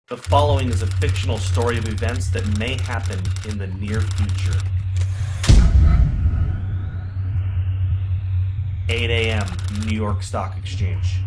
The following is a fictional story of events that may happen in the near future. 8 a.m. New York Stock Exchange.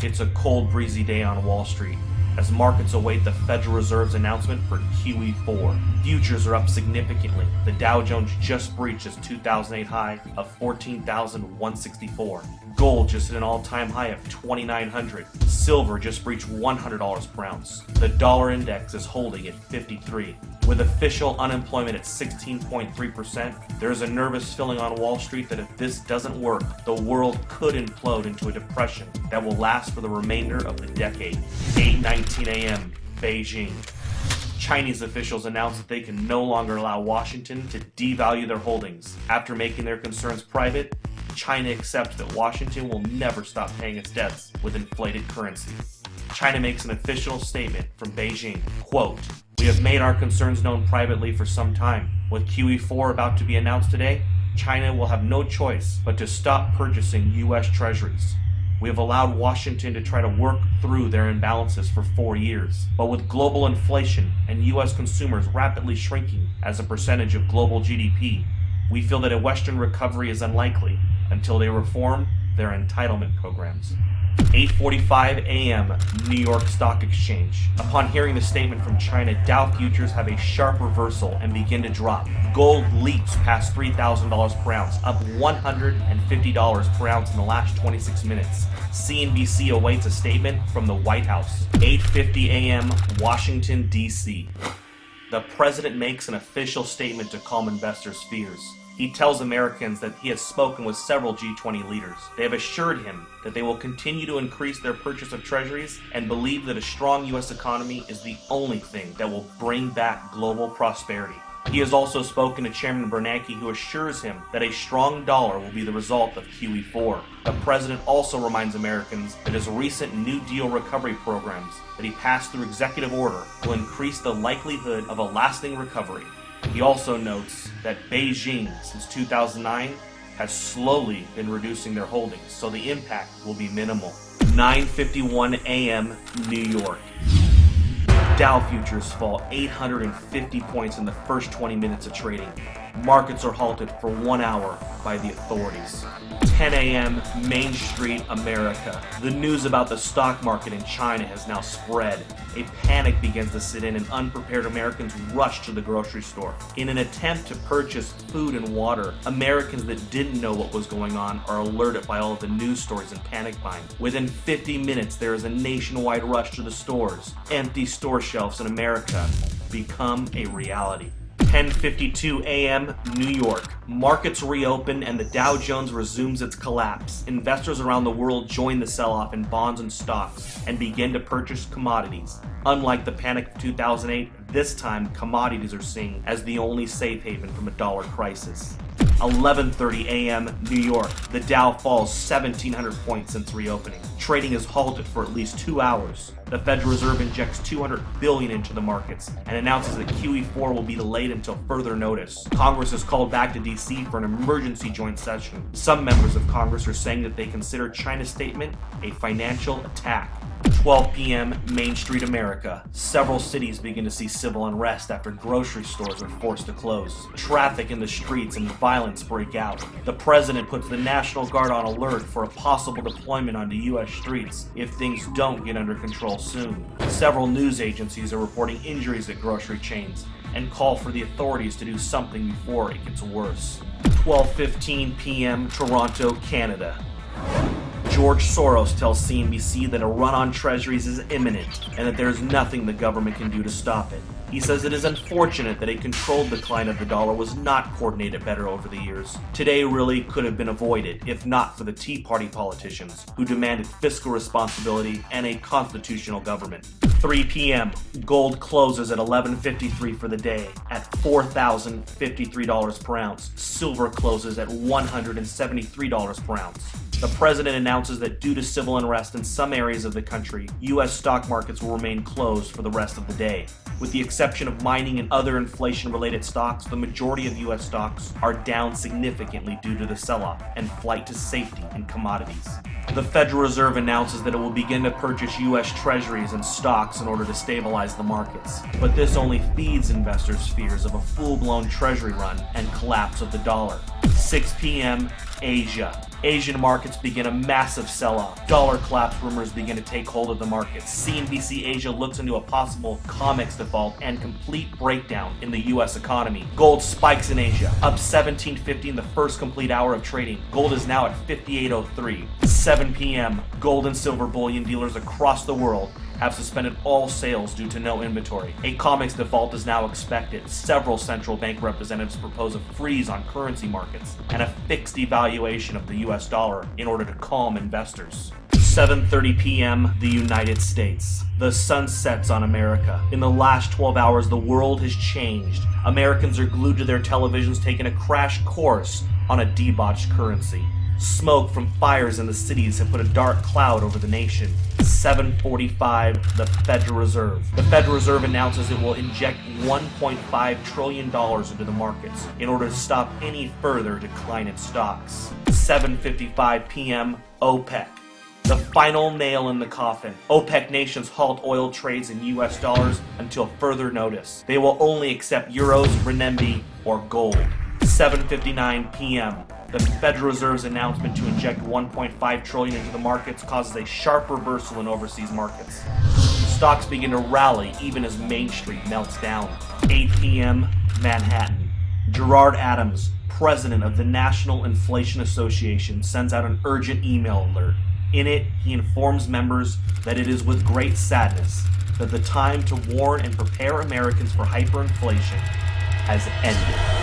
It's a cold, breezy day on Wall Street as markets await the Federal Reserve's announcement for QE4. Futures are up significantly. The Dow Jones just breached its 2008 high of 14,164. Gold just hit an all-time high of 2,900. Silver just breached $100 per ounce. The dollar index is holding at 53. With official unemployment at 16.3%, there is a nervous feeling on Wall Street that if this doesn't work, the world could implode into a depression that will last for the remainder of the decade. 8:19 a.m. Beijing. Chinese officials announced that they can no longer allow Washington to devalue their holdings. After making their concerns private, China accepts that Washington will never stop paying its debts with inflated currency. China makes an official statement from Beijing, quote, "We have made our concerns known privately for some time. With QE4 about to be announced today, China will have no choice but to stop purchasing U.S. treasuries. We have allowed Washington to try to work through their imbalances for 4 years. But with global inflation and U.S. consumers rapidly shrinking as a percentage of global GDP, we feel that a Western recovery is unlikely until they reform their entitlement programs." 8:45 a.m. New York Stock Exchange. Upon hearing the statement from China, Dow futures have a sharp reversal and begin to drop. Gold leaps past $3,000 per ounce, up $150 per ounce in the last 26 minutes. CNBC awaits a statement from the White House. 8:50 a.m. Washington, D.C. The president makes an official statement to calm investors' fears. He tells Americans that he has spoken with several G20 leaders. They have assured him that they will continue to increase their purchase of treasuries and believe that a strong U.S. economy is the only thing that will bring back global prosperity. He has also spoken to Chairman Bernanke, who assures him that a strong dollar will be the result of QE4. The president also reminds Americans that his recent New Deal recovery programs that he passed through executive order will increase the likelihood of a lasting recovery. He also notes that Beijing, since 2009, has slowly been reducing their holdings, so the impact will be minimal. 9:51 a.m. New York. Dow futures fall 850 points in the first 20 minutes of trading. Markets are halted for 1 hour by the authorities. 10 a.m. Main Street, America. The news about the stock market in China has now spread. A panic begins to set in and unprepared Americans rush to the grocery store. In an attempt to purchase food and water, Americans that didn't know what was going on are alerted by all of the news stories and panic buying. Within 50 minutes, there is a nationwide rush to the stores. Empty store shelves in America become a reality. 10:52 a.m. New York. Markets reopen and the Dow Jones resumes its collapse. Investors around the world join the sell-off in bonds and stocks and begin to purchase commodities. Unlike the panic of 2008, this time commodities are seen as the only safe haven from a dollar crisis. 11:30 a.m. New York. The Dow falls 1,700 points since reopening. Trading is halted for at least 2 hours. The Federal Reserve injects $200 billion into the markets and announces that QE4 will be delayed until further notice. Congress is called back to D.C. for an emergency joint session. Some members of Congress are saying that they consider China's statement a financial attack. 12 p.m. Main Street, America. Several cities begin to see civil unrest after grocery stores are forced to close. Traffic in the streets and violence break out. The president puts the National Guard on alert for a possible deployment onto U.S. streets if things don't get under control soon. Several news agencies are reporting injuries at grocery chains and call for the authorities to do something before it gets worse. 12:15 p.m. Toronto, Canada. George Soros tells CNBC that a run on treasuries is imminent and that there is nothing the government can do to stop it. He says it is unfortunate that a controlled decline of the dollar was not coordinated better over the years. Today really could have been avoided if not for the Tea Party politicians who demanded fiscal responsibility and a constitutional government. 3 p.m. Gold closes at $11.53 for the day at $4,053 per ounce. Silver closes at $173 per ounce. The president announces that due to civil unrest in some areas of the country, U.S. stock markets will remain closed for the rest of the day. With the exception of mining and other inflation-related stocks, the majority of U.S. stocks are down significantly due to the sell-off and flight to safety in commodities. The Federal Reserve announces that it will begin to purchase U.S. treasuries and stocks in order to stabilize the markets. But this only feeds investors' fears of a full-blown treasury run and collapse of the dollar. 6 p.m. Asia. Asian markets begin a massive sell-off. Dollar collapse rumors begin to take hold of the markets. CNBC Asia looks into a possible COMEX default and complete breakdown in the U.S. economy. Gold spikes in Asia, up 1750 in the first complete hour of trading. Gold is now at 5803. 7 p.m. Gold and silver bullion dealers across the world have suspended all sales due to no inventory. A COMEX default is now expected. Several central bank representatives propose a freeze on currency markets and a fixed devaluation of the US dollar in order to calm investors. 7:30 p.m. the United States. The sun sets on America. In the last 12 hours, the world has changed. Americans are glued to their televisions, taking a crash course on a debauched currency. Smoke from fires in the cities have put a dark cloud over the nation. 7:45, the Federal Reserve. The Federal Reserve announces it will inject $1.5 trillion into the markets in order to stop any further decline in stocks. 7:55 p.m., OPEC. The final nail in the coffin. OPEC nations halt oil trades in US dollars until further notice. They will only accept euros, renminbi, or gold. 7:59 p.m. The Federal Reserve's announcement to inject $1.5 trillion into the markets causes a sharp reversal in overseas markets. Stocks begin to rally even as Main Street melts down. 8 p.m. Manhattan. Gerard Adams, president of the National Inflation Association, sends out an urgent email alert. In it, he informs members that it is with great sadness that the time to warn and prepare Americans for hyperinflation has ended.